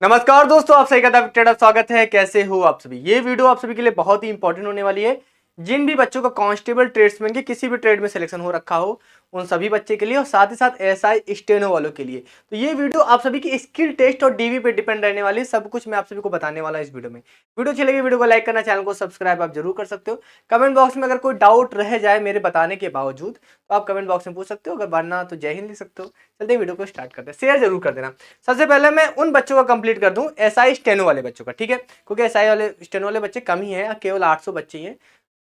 नमस्कार दोस्तों, आप सही का स्वागत है। कैसे हो आप सभी। ये वीडियो आप सभी के लिए बहुत ही इंपॉर्टेंट होने वाली है। जिन भी बच्चों का कांस्टेबल ट्रेड्समैन के किसी भी ट्रेड में सिलेक्शन हो रखा हो उन सभी बच्चे के लिए और साथ ही साथ एसआई स्टेनो वालों के लिए तो ये वीडियो आप सभी की स्किल टेस्ट और डीवी पे डिपेंड रहने वाली है। सब कुछ मैं आप सभी को बताने वाला हूं इस वीडियो में। वीडियो अच्छी लगी वीडियो को लाइक करना, चैनल को सब्सक्राइब आप जरूर कर सकते हो। कमेंट बॉक्स में अगर कोई डाउट रह जाए मेरे बताने के बावजूद तो आप कमेंट बॉक्स में पूछ सकते हो, अगर वरना तो जय हिंद लिख सकते हो। चलते वीडियो को स्टार्ट करते हैं। शेयर जरूर कर देना। सबसे पहले मैं उन बच्चों का कंप्लीट कर दूं एसआई स्टेनो वाले बच्चों का, ठीक है, क्योंकि एसआई वाले स्टेनो वाले बच्चे कम ही हैं, केवल 800 बच्चे ही हैं,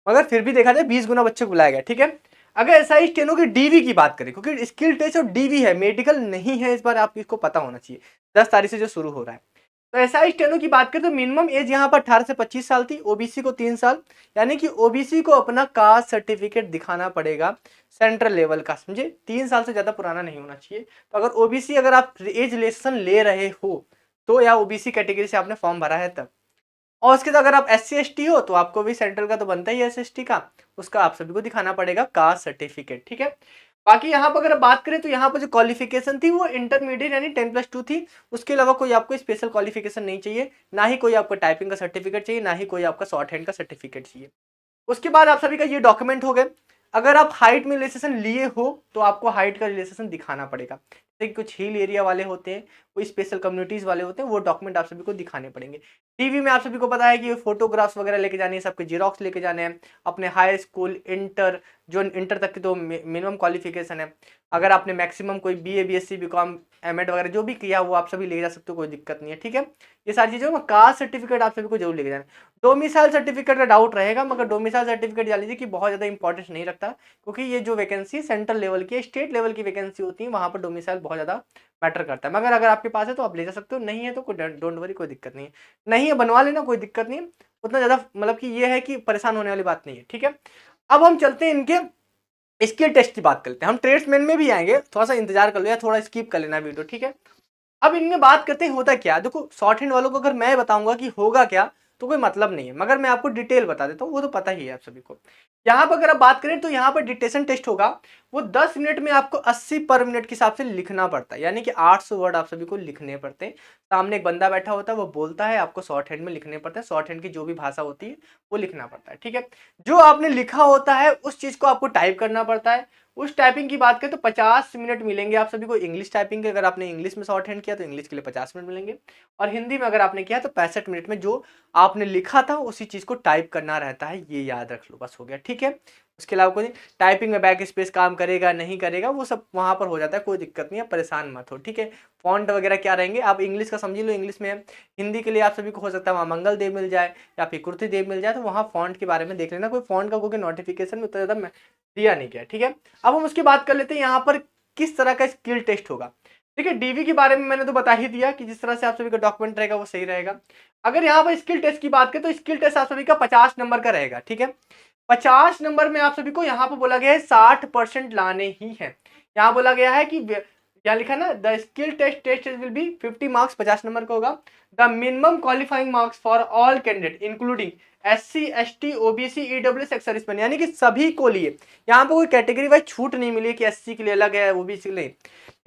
मगर फिर भी देखा जाए 20 गुना बच्चे को बुलाया गया, ठीक है। अगर एसआई स्टेनो की डीवी की बात करें, क्योंकि स्किल टेस्ट और डीवी है, मेडिकल नहीं है, इस बार आप इसको पता होना चाहिए। 10 तारीख से जो शुरू हो रहा है, तो एसआई स्टेनो की बात करें तो मिनिमम एज यहाँ पर 18 से 25 साल थी, ओबीसी को 3 साल, यानी कि ओबीसी को अपना कास्ट सर्टिफिकेट दिखाना पड़ेगा सेंट्रल लेवल का, समझे। 3 साल से ज्यादा पुराना नहीं होना चाहिए। तो अगर ओबीसी अगर आप एज रिलेक्शन ले रहे हो तो, या ओबीसी कैटेगरी से आपने फॉर्म भरा है तब, और उसके बाद अगर आप एससी एसटी हो तो आपको भी सेंट्रल का तो बनता ही है एसएसटी का, उसका आप सभी को दिखाना पड़ेगा कास्ट सर्टिफिकेट, ठीक है। बाकी यहाँ पर अगर बात करें तो यहाँ पर जो क्वालिफिकेशन थी वो इंटरमीडिएट यानी 10+2 थी। उसके अलावा कोई आपको स्पेशल क्वालिफिकेशन नहीं चाहिए, ना ही कोई आपको टाइपिंग का सर्टिफिकेट चाहिए, ना ही कोई आपका शॉर्ट हैंड का सर्टिफिकेट चाहिए। उसके बाद आप सभी का ये डॉक्यूमेंट हो गए। अगर आप हाइट में रिलेशन लिए हो तो आपको हाइट का रिलेशन दिखाना पड़ेगा। जैसे कुछ हिल एरिया वाले होते हैं, कोई स्पेशल कम्युनिटीज वाले होते हैं, वो डॉक्यूमेंट आप सभी को दिखाने पड़ेंगे। टीवी में आप सभी को पता है कि फोटोग्राफ्स वगैरह लेके जाने हैं, सबके जीरोक्स लेके जाने हैं, अपने हाई स्कूल इंटर, जो इंटर तक की तो मिनिमम क्वालिफिकेशन है। अगर आपने मैक्सिमम कोई बीए बीएससी बीकॉम एमएड वगैरह जो भी किया वो आप सभी ले जा सकते हो, कोई दिक्कत नहीं है, ठीक है। ये सारी चीज़ों कास्ट सर्टिफिकेट आप सभी को जरूर लेके जाना है। डोमिसाइल सर्टिफिकेट का डाउट रहेगा, मगर डोमिसाइल सर्टिफिकेट जान लीजिए कि बहुत ज़्यादा इंपॉर्टेंस नहीं रखता, क्योंकि ये जो वैकेंसी सेंट्रल लेवल की स्टेट लेवल की वैकेंसी होती है वहाँ पर डोमिसाइल बहुत ज़्यादा मैटर करता है। मगर अगर आपके पास है तो आप ले जा सकते हो, नहीं है तो कोई डोंट वरी, कोई दिक्कत नहीं है। नहीं है बनवा लेना, कोई दिक्कत नहीं है, उतना ज़्यादा मतलब कि ये है कि परेशान होने वाली बात नहीं है, ठीक है। अब हम चलते हैं इनके स्किल टेस्ट की बात करते हैं। हम ट्रेड्समैन में भी आएंगे, थोड़ा सा इंतजार कर लो या थोड़ा स्किप कर लेना वीडियो, ठीक है। अब इनमें बात करते हैं होता क्या। देखो शॉर्ट हैंड वालों को अगर मैं बताऊंगा कि होगा क्या तो कोई मतलब नहीं है, मगर मैं आपको डिटेल बता देता हूँ, वो तो पता ही है आप सभी को। यहाँ पर अगर आप बात करें तो यहाँ पर डिक्टेशन टेस्ट होगा। वो 10 मिनट में आपको 80 पर मिनट के हिसाब से लिखना पड़ता है, यानी कि 800 वर्ड आप सभी को लिखने पड़ते हैं। सामने एक बंदा बैठा होता है, वो बोलता है, आपको शॉर्ट हैंड में लिखने पड़ता है। शॉर्ट हैंड की जो भी भाषा होती है वो लिखना पड़ता है, ठीक है। जो आपने लिखा होता है उस चीज को आपको टाइप करना पड़ता है। उस टाइपिंग की बात करें तो 50 मिनट मिलेंगे आप सभी को इंग्लिश टाइपिंग के। अगर आपने इंग्लिश में शॉर्ट हैंड किया तो इंग्लिश के लिए 50 मिनट मिलेंगे, और हिंदी में अगर आपने किया तो 65 मिनट में जो आपने लिखा था उसी चीज को टाइप करना रहता है। ये याद रख लो, बस हो गया, ठीक है। उसके अलावा कोई टाइपिंग में बैक स्पेस काम करेगा नहीं करेगा वो सब वहां पर हो जाता है, कोई दिक्कत नहीं है, परेशान मत हो, ठीक है। फॉन्ट वगैरह क्या रहेंगे आप इंग्लिश का समझ लो, इंग्लिश में है। हिंदी के लिए आप सभी को हो सकता है वहाँ मंगल देव मिल जाए या फिर कुर्ती देव मिल जाए, तो वहाँ फॉन्ट के बारे में देख लेना। कोई फॉन्ट का कोई नोटिफिकेशन में उतना ज़्यादा दिया नहीं गया, ठीक है। अब हम उसकी बात कर लेते हैं यहाँ पर किस तरह का स्किल टेस्ट होगा। ठीक है, डीवी के बारे में मैंने तो बता ही दिया कि जिस तरह से आप सभी का डॉक्यूमेंट रहेगा वो सही रहेगा। अगर यहाँ पर स्किल टेस्ट की बात करें तो स्किल टेस्ट आप सभी का 50 नंबर का रहेगा, ठीक है। 50 नंबर में आप सभी को यहाँ पर बोला गया है 60% लाने ही है। यहाँ बोला गया है कि क्या लिखा ना, the skill test will be 50 marks, 50 number का होगा। The minimum qualifying marks for all candidate including SC ST OBC EWS ex serviceman, यानी कि सभी को लिए। यहाँ पे कोई कैटेगरी वाइज छूट नहीं मिली कि SC के लिए अलग है OBC के लिए।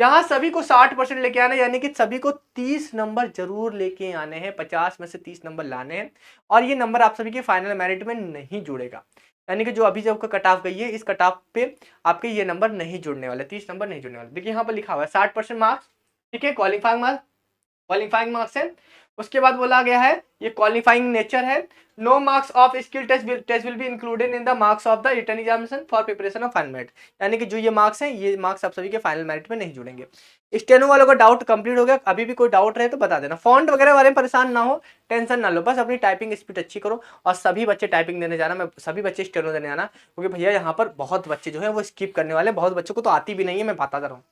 यहाँ सभी को 60% लेके आना है, यानी कि सभी को 30 नंबर जरूर लेके आने हैं। 50 में से 30 नंबर लाने हैं, और ये नंबर आप सभी के फाइनल मेरिट में नहीं जुड़ेगा। यानी कि जो अभी जब कट ऑफ गई है इस कट ऑफ पे आपके ये नंबर नहीं जुड़ने वाले, 30 नंबर नहीं जुड़ने वाले। देखिए यहाँ पर लिखा हुआ है 60% मार्क्स, ठीक है, क्वालिफाइंग मार्क्स है। उसके बाद बोला गया है ये क्वालिफाइंग नेचर है। No marks of skill test will be included in the marks of the written examination for preparation of final merit, यानी कि जो ये मार्क्स हैं ये मार्क्स आप सभी के फाइनल मेरिट में नहीं जुड़ेंगे। स्टेनो वालों का डाउट कंप्लीट हो गया। अभी भी कोई डाउट रहे तो बता देना। फॉन्ट वगैरह वाले में परेशान ना हो, टेंशन ना लो, बस अपनी टाइपिंग स्पीड अच्छी करो। और सभी बच्चे टाइपिंग देने जाना, मैं सभी बच्चे स्टेनो देने आना, क्योंकि भैया यहाँ पर बहुत बच्चे जो है वो स्किप करने वाले, बहुत बच्चों को तो आती भी नहीं है, मैं बता रहा हूँ।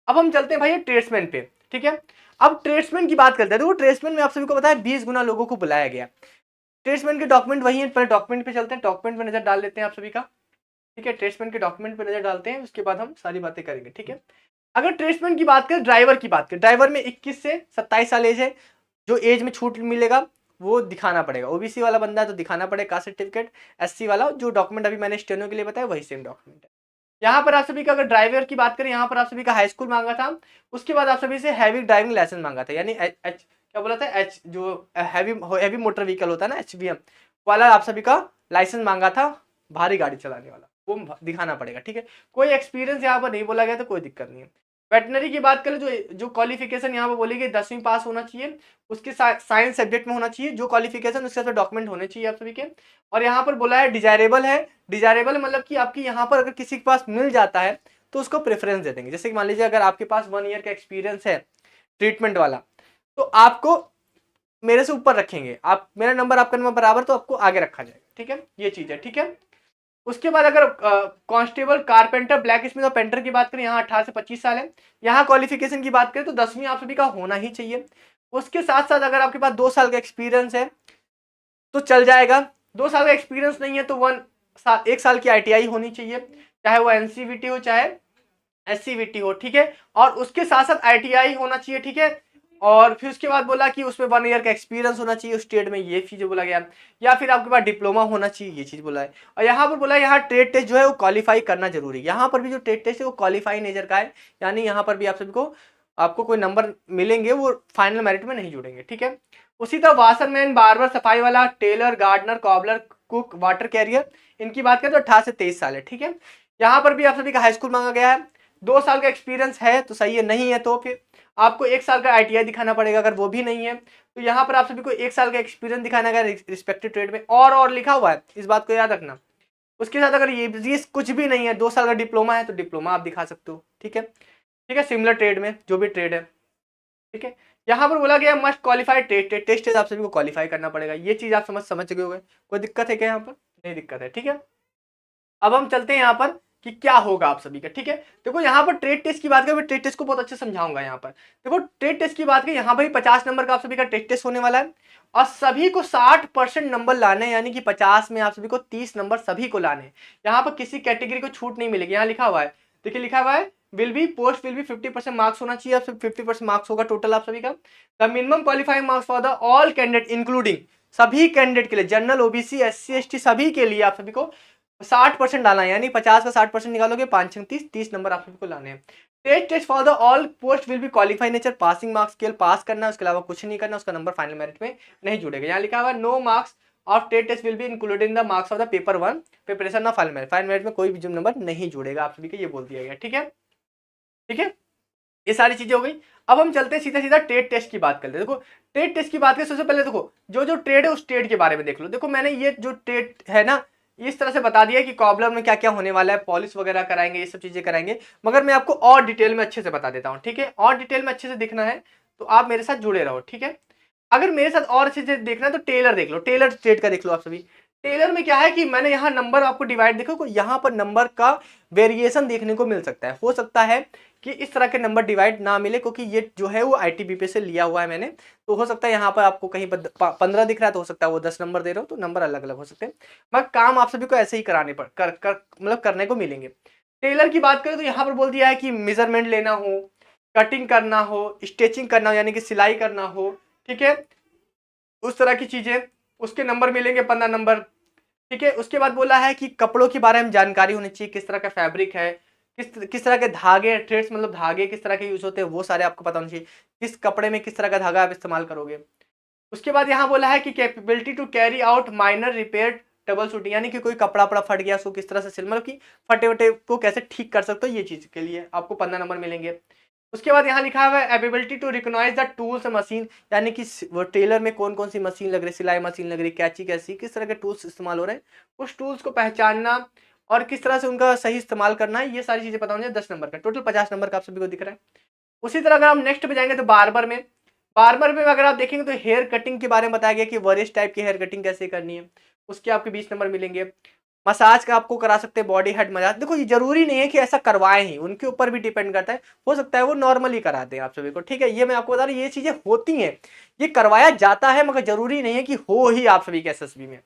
अब हम चलते हैं भैया ट्रेड्समैन पे, ठीक है। अब ट्रेड्समैन की बात करते हैं। तो ट्रेड्समैन में आप सभी को पता है 20 गुना लोगों को बुलाया गया। ट्रेड्समैन के डॉक्यूमेंट वही है, पहले डॉक्यूमेंट पे चलते हैं, डॉक्यूमेंट पे नजर डाल लेते हैं आप सभी का, ठीक है। ट्रेड्समैन के डॉक्यूमेंट पे नजर डालते हैं, उसके बाद हम सारी बातें करेंगे, ठीक है। अगर ट्रेड्समैन की बात करें, ड्राइवर की बात करें, ड्राइवर में 21 से 27 साल एज है। जो एज में छूट मिलेगा वो दिखाना पड़ेगा। ओबीसी वाला बंदा है तो दिखाना पड़ेगा कास्ट सर्टिफिकेट। SC वाला जो डॉक्यूमेंट अभी मैंने स्टेनो के लिए बताया वही सेम डॉक्यूमेंट है। यहाँ पर आप सभी का अगर ड्राइवर की बात करें, यहाँ पर आप सभी का हाई स्कूल मांगा था, उसके बाद आप सभी से हैवी ड्राइविंग लाइसेंस मांगा था, यानी क्या बोला था, एच जो हैवी मोटर व्हीकल होता है ना, HVM वाला आप सभी का लाइसेंस मांगा था, भारी गाड़ी चलाने वाला, वो दिखाना पड़ेगा। ठीक है, कोई एक्सपीरियंस यहाँ पर नहीं बोला गया तो कोई दिक्कत नहीं है। वेटनरी की बात करें, जो क्वालिफिकेशन यहाँ पर बोली गई 10वीं पास होना चाहिए, उसके साइंस सब्जेक्ट में होना चाहिए जो क्वालिफिकेशन, उसके साथ डॉक्यूमेंट होने चाहिए आप सभी के। और यहाँ पर बोला है डिजायरेबल है, डिजायरेबल मतलब कि आपकी यहाँ पर अगर किसी के पास मिल जाता है तो उसको प्रेफरेंस दे देंगे। जैसे कि मान लीजिए अगर आपके पास 1 ईयर का एक्सपीरियंस है ट्रीटमेंट वाला, तो आपको मेरे से ऊपर रखेंगे, आप मेरा नंबर आपका नंबर बराबर, तो आपको आगे रखा जाएगा। ठीक है, ये चीज है। ठीक है, उसके बाद अगर कांस्टेबल, कारपेंटर, ब्लैक स्मिथ और पेंटर की बात करें, यहाँ 18 से 25 साल है। यहाँ क्वालिफिकेशन की बात करें तो 10वीं आप सभी का होना ही चाहिए। उसके साथ साथ अगर आपके पास 2 साल का एक्सपीरियंस है तो चल जाएगा, 2 साल का एक्सपीरियंस नहीं है तो 1 साल की ITI होनी चाहिए, चाहे वो NCVT हो चाहे SCVT हो। ठीक है, और उसके साथ साथ ITI होना चाहिए। ठीक है, और फिर उसके बाद बोला कि उसमें 1 ईयर का एक्सपीरियंस होना चाहिए उस ट्रेड में, ये चीज बोला गया, या फिर आपके पास डिप्लोमा होना चाहिए, ये चीज बोला है। और यहाँ पर बोला है यहाँ ट्रेड टेस्ट जो है वो क्वालिफाई करना जरूरी है। यहाँ पर भी जो ट्रेड टेस्ट है वो क्वालिफाई नेचर का है, यानी यहाँ पर भी आप सभी को आपको कोई नंबर मिलेंगे, वो फाइनल मेरिट में नहीं जुड़ेंगे। ठीक है, उसी तरह वाशरमैन, बार्बर, सफाई वाला, tailor, gardener, cobbler, cook, water carrier, इनकी बात करें तो 18 से 23 साल है। ठीक है, यहाँ पर भी आप सभी का हाई स्कूल मांगा गया है, 2 साल का एक्सपीरियंस है तो सही है, नहीं है तो फिर आपको 1 साल का ITI दिखाना पड़ेगा। अगर वो भी नहीं है तो यहाँ पर आप सभी को 1 साल का एक्सपीरियंस दिखाना है रिस्पेक्टिव ट्रेड में, और लिखा हुआ है, इस बात को याद रखना। उसके साथ अगर ये कुछ भी नहीं है, 2 साल का डिप्लोमा है तो डिप्लोमा आप दिखा सकते हो। ठीक है, ठीक है, सिमिलर ट्रेड में जो भी ट्रेड है। ठीक है, यहाँ पर बोला गया मस्ट क्वालिफाई टेस्ट आप सभी को क्वालिफाई करना पड़ेगा, ये चीज आप समझ चुके होंगे। कोई दिक्कत है क्या यहाँ पर? नहीं दिक्कत है। ठीक है, अब हम चलते हैं यहाँ पर कि क्या होगा आप सभी का। ठीक है, देखो यहाँ पर ट्रेड टेस्ट की बात करें, ट्रेड टेस्ट को बहुत अच्छे समझाऊंगा। यहाँ पर देखो ट्रेड टेस्ट की बात करें, यहाँ पर 50 नंबर का आप सभी का ट्रेड टेस्ट होने वाला है, और सभी को 60% नंबर लाने, यानी कि 50 में आप सभी को 30 नंबर सभी को लाने। यहाँ पर किसी कैटेगरी को छूट नहीं मिलेगी। यहाँ लिखा हुआ है, देखिए लिखा हुआ है विल बी 50% मार्क्स होना चाहिए, आप 50% मार्क्स होगा टोटल आप सभी का। The minimum qualifying marks for the all candidate including, सभी कैंडिडेट के लिए, जनरल, OBC, SC, ST सभी के लिए आप सभी को 60% डालना है, यानी 50 का 60% निकालोगे 5 30 नंबर आप सभी को लाने हैं। Test for the all post will be qualify nature, passing marks केवल पास करना है, उसके अलावा कुछ नहीं करना, उसका नंबर फाइनल मेरिट में नहीं जुड़ेगा। यहाँ लिखा हुआ no marks of test will be included in the marks of the paper 1 preparation of final merit, final merit में कोई भी नंबर नहीं जुड़ेगा आप सभी को, ये बोल दिया गया। ठीक है, ठीक है, ये सारी चीजें हो गई। अब हम चलते हैं सीधा सीधा ट्रेड टेस्ट की बात करते हैं। देखो ट्रेड टेस्ट की बात करें, सबसे पहले देखो जो ट्रेड है उस ट्रेड के बारे में देख लो। देखो मैंने ये जो ट्रेड है ना, इस तरह से बता दिया कि कॉबलर में क्या क्या होने वाला है, पॉलिश वगैरह कराएंगे, ये सब चीजें कराएंगे, मगर मैं आपको और डिटेल में अच्छे से बता देता हूँ। ठीक है, और डिटेल में अच्छे से देखना है तो आप मेरे साथ जुड़े रहो। ठीक है, अगर मेरे साथ और अच्छे से देखना है तो टेलर देख लो, टेलर ट्रेड का देख लो आप सभी। टेलर में क्या है कि मैंने यहाँ नंबर आपको डिवाइड, देखो यहाँ पर नंबर का वेरिएशन देखने को मिल सकता है। हो सकता है कि इस तरह के नंबर डिवाइड ना मिले, क्योंकि ये जो है वो ITBP से लिया हुआ है मैंने, तो हो सकता है यहाँ पर आपको कहीं पर 15 दिख रहा है तो हो सकता है वो 10 नंबर दे रहे हो, तो नंबर अलग अलग हो सकते हैं, मगर काम आप सभी को ऐसे ही कराने पर मतलब करने को मिलेंगे। टेलर की बात करें तो यहाँ पर बोल दिया है कि मेजरमेंट लेना हो, कटिंग करना हो, स्टिचिंग करना हो, यानी कि सिलाई करना हो, ठीक है, उस तरह की चीजें, उसके नंबर मिलेंगे 15 नंबर। ठीक है, उसके बाद बोला है कि कपड़ों के बारे में जानकारी होनी चाहिए, किस तरह का फैब्रिक है, किस तरह के धागे, थ्रेड्स मतलब धागे किस तरह के यूज होते हैं, वो सारे आपको पता होना चाहिए, किस कपड़े में किस तरह का धागा आप इस्तेमाल करोगे। उसके बाद यहाँ बोला है कि capability to carry out minor repair trouble shooting, यानी कि कोई कपड़ा वपड़ा फट गया उसको किस तरह से सिल, मतलब कि फटे वटे को कैसे ठीक कर सकते हो, ये चीज के लिए आपको 15 नंबर मिलेंगे। उसके बाद यहाँ लिखा हुआ है ability to recognise the tools machine, यानी कि वो टेलर में कौन कौन सी मशीन लग रही, सिलाई मशीन लग रही, कैची कैसी, किस तरह के टूल्स इस्तेमाल हो रहे हैं, उस टूल्स को पहचानना और किस तरह से उनका सही इस्तेमाल करना है, ये सारी चीजें पता होनी चाहिए। 10 नंबर का टोटल 50 नंबर का आप सभी को दिख रहा है। उसी तरह अगर हम नेक्स्ट पे जाएंगे तो बार्बर में अगर आप देखेंगे तो हेयर कटिंग के बारे में बताया गया कि वरियस टाइप की हेयर कटिंग कैसे करनी है, उसके आपके 20 नंबर मिलेंगे। मसाज का आपको करा सकते हैं, बॉडी हेड मसाज, देखो ये जरूरी नहीं है कि ऐसा करवाएं ही, उनके ऊपर भी डिपेंड करता है, हो सकता है वो नॉर्मली कराते हैं आप सभी को। ठीक है, ये मैं आपको बता रहा हूँ, ये चीजें होती हैं, ये करवाया जाता है, मगर जरूरी नहीं है कि हो ही आप सभी के SSB में।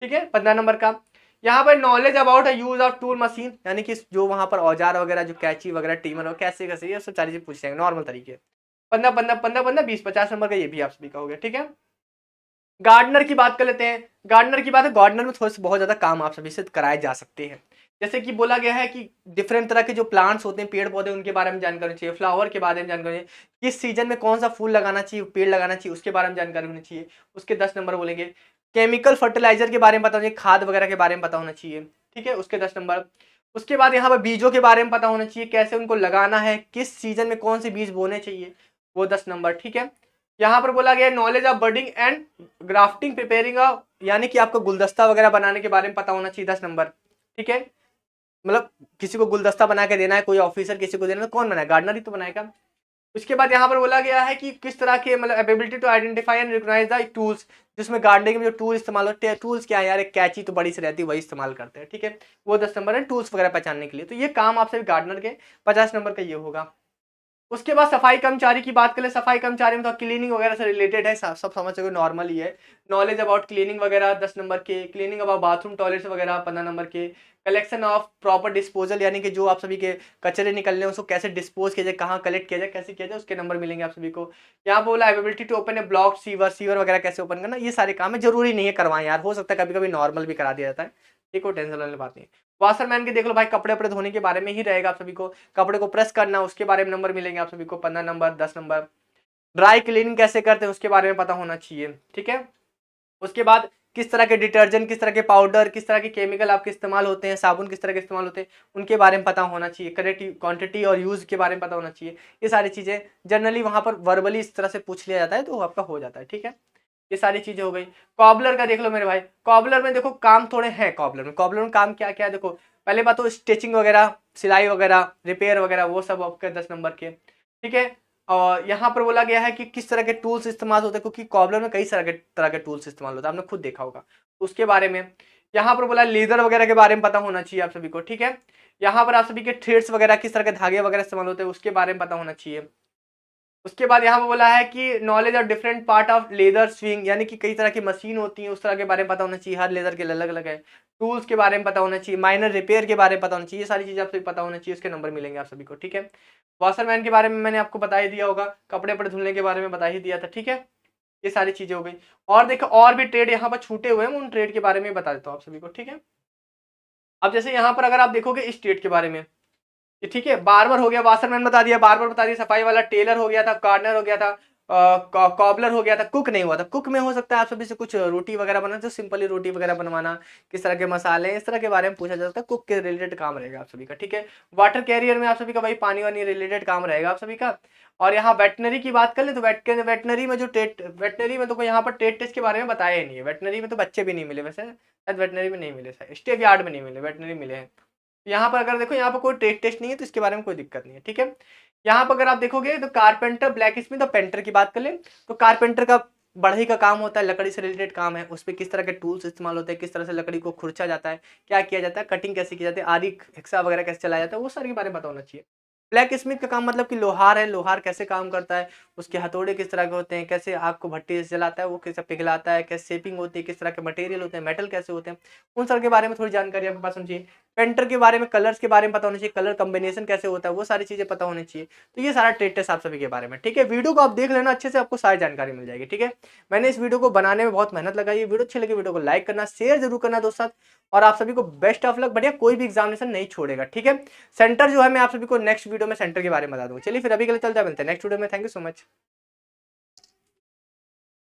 ठीक है, 15 नंबर का। यहाँ पर knowledge about use of tool machine, यानी कि जो वहां पर औजार वगैरह, जो कैची वगैरह, टीमर कैसे कैसे, ये सब सारी चीज पूछ जाएंगे नॉर्मल तरीके। 15 20 50 नंबर का ये भी आप सभी का हो गया। ठीक है, गार्डनर की बात कर लेते हैं। गार्डनर की बात है, गार्डनर में थोड़े से बहुत ज्यादा काम आप सभी से कराए जा सकते हैं। जैसे कि बोला गया है कि डिफरेंट तरह के जो प्लांट्स होते हैं, पेड़ पौधे, उनके बारे में जानकारी होनी चाहिए, फ्लावर के बारे में जानकारी होनी चाहिए, किस सीजन में कौन सा फूल लगाना चाहिए, पेड़ लगाना चाहिए, उसके बारे में जानकारी होनी चाहिए। उसके 10 नंबर बोलेंगे। केमिकल फर्टिलाइजर के बारे में पता होना चाहिए, खाद वगैरह के बारे में पता होना चाहिए, ठीक है, उसके 10 नंबर। उसके बाद यहाँ पर बीजों के बारे में पता होना चाहिए, कैसे उनको लगाना है, किस सीजन में कौन से बीज बोने चाहिए, वो 10 नंबर, ठीक है। यहाँ पर बोला गया knowledge of budding and grafting preparing, यानी कि आपको गुलदस्ता वगैरह बनाने के बारे में पता होना चाहिए, 10 नंबर, ठीक है। मतलब किसी को गुलदस्ता बना के देना है, कोई ऑफिसर किसी को देना है, कौन बनाए, गार्डनर ही तो बनाएगा। उसके बाद यहाँ पर बोला गया है कि किस तरह के मतलब ability to identify and recognise the tools, जिसमें गार्डनिंग में जो टूल इस्तेमाल होते हैं, टूल्स क्या है यार, एक कैची तो बड़ी सी रहती है, वही इस्तेमाल करते हैं, ठीक है। वो 10 नंबर है टूल्स वगैरह पहचानने के लिए। तो ये काम आपसे गार्डनर के 50 नंबर का ये होगा। उसके बाद सफाई कर्मचारी की बात करें, सफाई कर्मचारी में तो क्लीनिंग वगैरह से रिलेटेड है, सब समझ सको, नॉर्मल ही है। नॉलेज अबाउट क्लीनिंग वगैरह 10 नंबर के, क्लीनिंग अबाउट बाथरूम टॉयलेट्स वगैरह 15 नंबर के, कलेक्शन ऑफ प्रॉपर डिस्पोजल, यानी कि जो आप सभी के कचरे निकलने हैं उसको कैसे डिस्पोज किया जाए, कहाँ कलेक्ट किया जाए, कैसे किया जाए, उसके नंबर मिलेंगे आप सभी को। यहाँ बोला ability to open a block sewer, sewer वगैरह कैसे ओपन करना, ये सारे काम है, जरूरी नहीं है करवाएं यार, हो सकता है कभी कभी नॉर्मल भी करा दिया जाता है, ठीक है, टेंशन वाली बात नहीं। वाशरमैन के देख लो भाई, कपड़े वपड़े धोने के बारे में ही रहेगा आप सभी को, कपड़े को प्रेस करना उसके बारे में नंबर मिलेंगे आप सभी को, 15 नंबर, 10 नंबर। ड्राई क्लीनिंग कैसे करते हैं उसके बारे में पता होना चाहिए, ठीक है। उसके बाद किस तरह के डिटर्जेंट, किस तरह के पाउडर, किस तरह के केमिकल आपके इस्तेमाल होते हैं, साबुन किस तरह के इस्तेमाल होते हैं, उनके बारे में पता होना चाहिए, करेक्ट क्वांटिटी और यूज के बारे में पता होना चाहिए। ये सारी चीजें जनरली वहां पर वर्बली इस तरह से पूछ लिया जाता है, तो आपका हो जाता है, ठीक है। ये सारी चीजें हो गई। कॉबलर का देख लो मेरे भाई, कॉबलर में देखो काम थोड़े हैं, कॉबलर में काम क्या क्या है देखो। पहले बात तो स्टिचिंग वगैरह, सिलाई वगैरह, रिपेयर वगैरह, वो सब आपके 10 नंबर के, ठीक है। और यहाँ पर बोला गया है कि किस तरह के टूल्स इस्तेमाल होते हैं, क्योंकि कॉबलर में कई तरह के टूल्स इस्तेमाल होता है, आपने खुद देखा होगा, तो उसके बारे में। यहाँ पर बोला लेदर वगैरह के बारे में पता होना चाहिए आप सभी को, ठीक है। यहाँ पर आप सभी के थ्रेड्स वगैरह, किस तरह के धागे वगैरह इस्तेमाल होते हैं, उसके बारे में पता होना चाहिए। उसके बाद यहाँ पे बोला है कि knowledge of different part of leather swing, यानी कि कई तरह की मशीन होती है, उस तरह के बारे में पता होना चाहिए, हर लेदर के अलग अलग है। टूल्स के बारे में पता होना चाहिए, माइनर रिपेयर के बारे में पता होना चाहिए, ये सारी चीजें आपसे पता होना चाहिए, उसके नंबर मिलेंगे आप सभी को, ठीक है। वॉशरमैन के बारे में मैंने आपको बता ही दिया होगा, कपड़े वपड़े धुलने के बारे में बता ही दिया था, ठीक है। ये सारी चीजें हो गई। और देखो और भी ट्रेड यहाँ पर छूटे हुए हैं, उन ट्रेड के बारे में बता देता हूँ आप सभी को, ठीक है। अब जैसे यहाँ पर अगर आप देखोगे इस ट्रेड के बारे में, ठीक है, बार्बर हो गया, वाशरमैन बता दिया, बार्बर बता दिया, सफाई वाला टेलर हो गया था, गार्डनर हो गया था, कॉबलर हो गया था, कुक नहीं हुआ था। कुक में हो सकता है आप सभी से कुछ रोटी वगैरह बनाना, तो सिंपली रोटी वगैरह बनवाना, किस तरह के मसाले, इस तरह के बारे में पूछा जा सकता है, कुक के रिलेटेड काम रहेगा आप सभी का, ठीक है। वाटर कैरियर में आप सभी का भाई पानी वानी रिलेटेड काम रहेगा आप सभी का। और यहाँ वेटनरी की बात कर ले तो वेटनरी में जो वेटनरी में तो कोई यहाँ पर ट्रेड टेस्ट के बारे में बताया ही नहीं है, वेटनरी में तो बच्चे भी नहीं मिले वैसे, शायद वेटनरी में नहीं मिले, स्टेट यार्ड में नहीं मिले, वेटनरी मिले हैं। यहाँ पर अगर देखो, यहाँ पर कोई ट्रेड टेस्ट नहीं है, तो इसके बारे में कोई दिक्कत नहीं है, ठीक है। यहाँ पर अगर आप देखोगे तो कारपेंटर, ब्लैक स्मिथ और पेंटर की बात कर ले, तो कारपेंटर का बढ़ई का काम होता है, लकड़ी से रिलेटेड काम है, उस पर किस तरह के टूल्स इस्तेमाल होते हैं, किस तरह से लकड़ी को खुरचा जाता है, क्या किया जाता है, कटिंग कैसे की जाती है, आरी हेक्सा वगैरह कैसे चलाया जाता है, वो सारे के बारे में पता होना चाहिए। ब्लैक स्मिथ का काम मतलब कि लोहार है, लोहार कैसे काम करता है, उसके हथौड़े किस तरह के होते हैं, कैसे आग को भट्टी से जलाता है, वो कैसे पिघलाता है, कैसे शेपिंग होती है, किस तरह के मटेरियल होते हैं, मेटल कैसे होते हैं, उन सब के बारे में थोड़ी जानकारी आपके पास होनी चाहिए। पेंटर के बारे में, कलर्स के बारे में पता होना चाहिए, कलर कॉम्बिनेशन कैसे होता है, वो सारी चीजें पता होनी चाहिए। तो ये सारा ट्रेड टेस्ट आप सभी के बारे में, ठीक है। वीडियो को आप देख लेना अच्छे से, आपको सारी जानकारी मिल जाएगी, ठीक है। मैंने इस वीडियो को बनाने में बहुत मेहनत लगाई है, वीडियो अच्छी लगी वीडियो को लाइक करना, शेयर जरूर करना दोस्तों, और आप सभी को बेस्ट ऑफ लक, बढ़िया, कोई भी एग्जामिनेशन नहीं छोड़ेगा, ठीक है। सेंटर जो है मैं आप सभी को नेक्स्ट वीडियो में सेंटर के बारे में बता दूंगा। चलिए फिर अभी के लिए चलते हैं, मिलते हैं नेक्स्ट वीडियो में, थैंक यू सो मच।